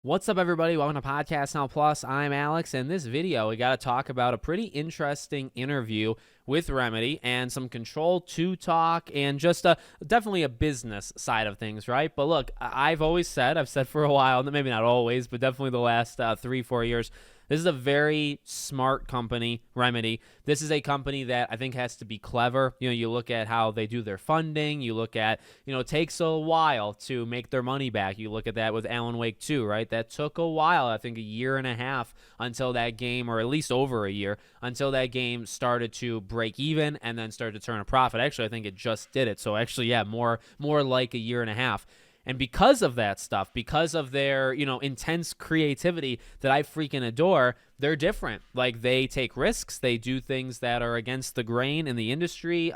What's up, everybody? Welcome to Podcast Now Plus. I'm Alex, and in this video, we got to talk about a pretty interesting interview with Remedy and some Control 2 talk and just definitely a business side of things, right? But look, I've said for a while, maybe not always, but definitely the last 3-4 years, this is a very smart company, Remedy. This is a company that I think has to be clever. You look at how they do their funding. You look at, it takes a while to make their money back. You look at that with Alan Wake 2, right? That took a while, I think a year and a half until that game, or at least over a year, until that game started to break even and then started to turn a profit. Actually, I think it just did it. So actually, yeah, more like a year and a half. And because of that stuff, because of their, intense creativity that I freaking adore, they're different. Like, they take risks. They do things that are against the grain in the industry.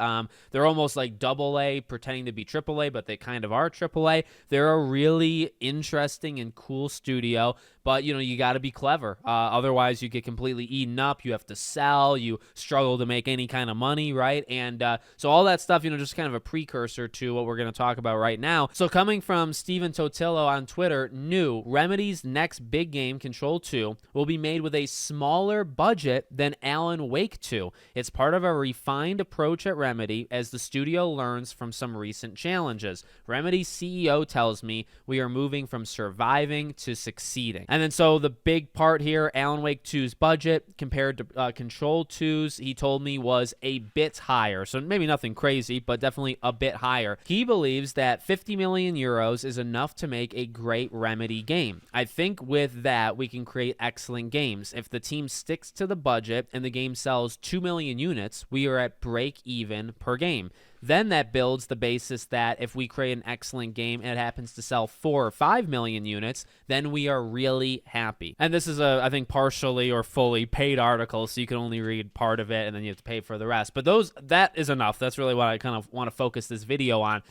They're almost like AA, pretending to be AAA, but they kind of are AAA. They're a really interesting and cool studio, but, you got to be clever. Otherwise, you get completely eaten up. You have to sell. You struggle to make any kind of money, right? And so all that stuff, just kind of a precursor to what we're going to talk about right now. So coming from Steven Totillo on Twitter, Remedy's next big game, Control 2, will be made with a smaller budget than Alan Wake 2. It's part of a refined approach at Remedy as the studio learns from some recent challenges. Remedy's CEO tells me we are moving from surviving to succeeding. And then so the big part here, Alan Wake 2's budget compared to Control 2's, he told me was a bit higher. So maybe nothing crazy, but definitely a bit higher. He believes that 50 million euros is enough to make a great Remedy game. I think with that, we can create excellent games. If the team sticks to the budget and the game sells 2 million units, we are at break even per game. Then that builds the basis that if we create an excellent game and it happens to sell 4 or 5 million units, then we are really happy. And this is I think partially or fully paid article, so you can only read part of it and then you have to pay for the rest. But that is enough. That's really what I kind of want to focus this video on.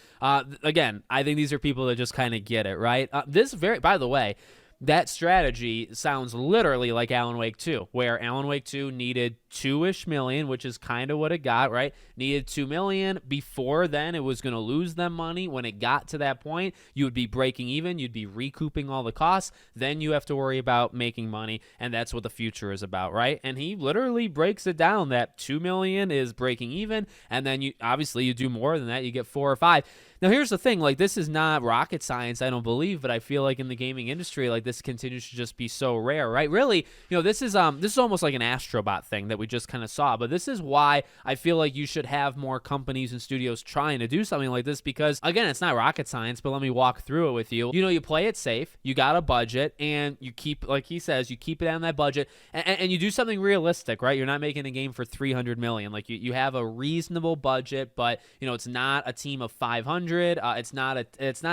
Again, I think these are people that just kind of get it, right? By the way, that strategy sounds literally like Alan Wake 2, where Alan Wake 2 needed 2-ish million, which is kind of what it got, right? Needed 2 million. Before then, it was going to lose them money. When it got to that point, you would be breaking even. You'd be recouping all the costs. Then you have to worry about making money, and that's what the future is about, right? And he literally breaks it down that 2 million is breaking even, and then you do more than that. You get 4 or 5. Now, here's the thing. Like, this is not rocket science, I don't believe, but I feel like in the gaming industry, like, this continues to just be so rare, right? Really, this is almost like an Astrobot thing that we just kind of saw, but this is why I feel like you should have more companies and studios trying to do something like this because, again, it's not rocket science, but let me walk through it with you. You play it safe, you got a budget, and you keep, like he says, you keep it on that budget, and you do something realistic, right? You're not making a game for 300 million. Like, you have a reasonable budget, but, it's not a team of 500. It's not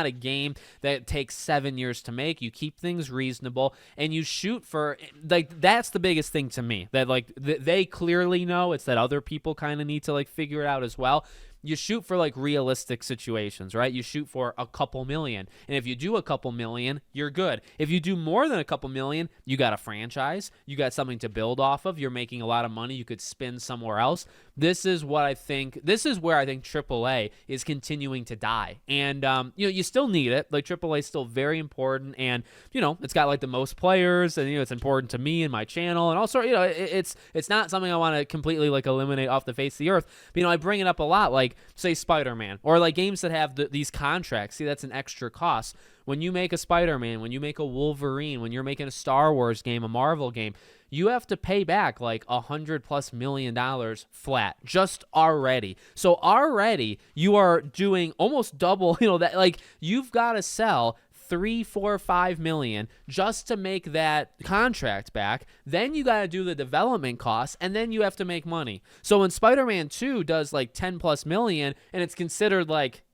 a game that takes 7 years to make. You keep things reasonable and you shoot for, like, that's the biggest thing to me, that like they clearly know. It's that other people kind of need to like figure it out as well. You shoot for like realistic situations, right? You shoot for a couple million. And if you do a couple million, you're good. If you do more than a couple million, you got a franchise. You got something to build off of. You're making a lot of money. You could spend somewhere else. This is where I think AAA is continuing to die. And, you still need it. Like, AAA is still very important. And, it's got like the most players and, it's important to me and my channel. And also, it's not something I want to completely like eliminate off the face of the earth. But, I bring it up a lot. Like, say Spider-Man, or like games that have these contracts. See, that's an extra cost. When you make a Spider-Man, when you make a Wolverine, when you're making a Star Wars game, a Marvel game, you have to pay back like $100+ million flat just already. So already you are doing almost double, that like you've got to sell 3, 4, 5 million just to make that contract back. Then you got to do the development costs, and then you have to make money. So when Spider-Man 2 does like 10+ million and it's considered like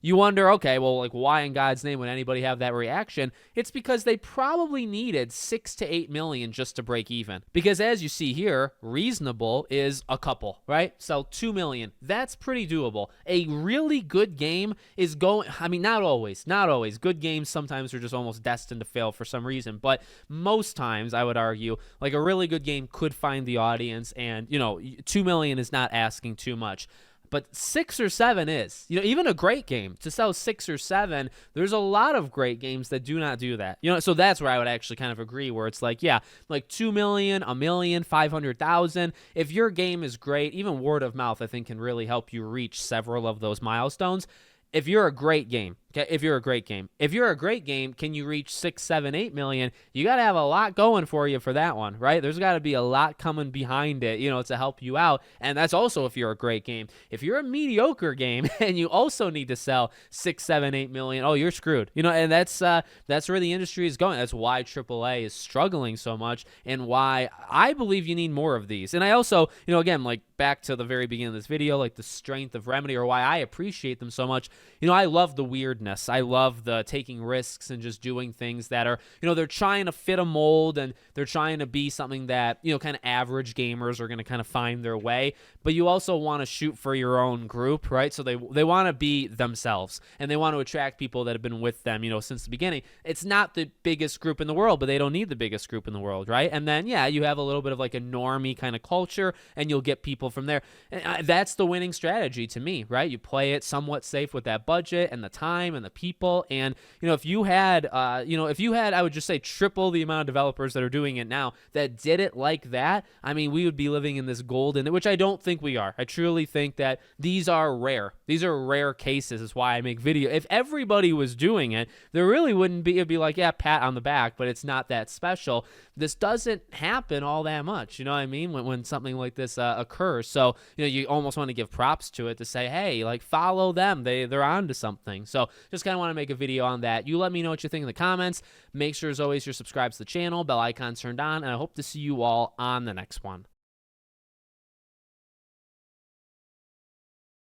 you wonder, okay, well, like, why in God's name would anybody have that reaction? It's because they probably needed 6 to 8 million just to break even. Because as you see here, reasonable is a couple, right? So 2 million, that's pretty doable. A really good game is not always. Good games sometimes are just almost destined to fail for some reason. But most times, I would argue, like, a really good game could find the audience, and, 2 million is not asking too much. but 6 or 7 is. Even a great game to sell 6 or 7, there's a lot of great games that do not do that. So that's where I would actually kind of agree, where it's like, yeah, like 2 million, a million, 500,000. If your game is great, even word of mouth, I think, can really help you reach several of those milestones. If you're a great game, okay, if you're a great game, can you reach 6, 7, 8 million? You got to have a lot going for you for that one, right? There's got to be a lot coming behind it, to help you out. And that's also if you're a great game. If you're a mediocre game and you also need to sell 6, 7, 8 million, oh, you're screwed. And that's where the industry is going. That's why AAA is struggling so much, and why I believe you need more of these. And I also, again, like back to the very beginning of this video, like the strength of Remedy, or why I appreciate them so much. I love the weirdness. I love the taking risks and just doing things that are, they're trying to fit a mold, and they're trying to be something that, kind of average gamers are going to kind of find their way. But you also want to shoot for your own group, right? So they want to be themselves, and they want to attract people that have been with them, since the beginning. It's not the biggest group in the world, but they don't need the biggest group in the world, right? And then, yeah, you have a little bit of like a normie kind of culture, and you'll get people from there. And that's the winning strategy to me, right? You play it somewhat safe with that budget and the time and the people. And, if you had, I would just say triple the amount of developers that are doing it now that did it like that, I mean, we would be living in this golden, which I don't think we are. I truly think that these are rare. These are rare cases, is why I make video. If everybody was doing it, there really wouldn't be, it'd be like, yeah, pat on the back, but it's not that special. This doesn't happen all that much, you know what I mean, when something like this occurs. So, you almost want to give props to it, to say, hey, like, follow them. They're on to something. So just kind of want to make a video on that. You let me know what you think in the comments. Make sure, as always, you're subscribed to the channel, bell icon turned on, and I hope to see you all on the next one.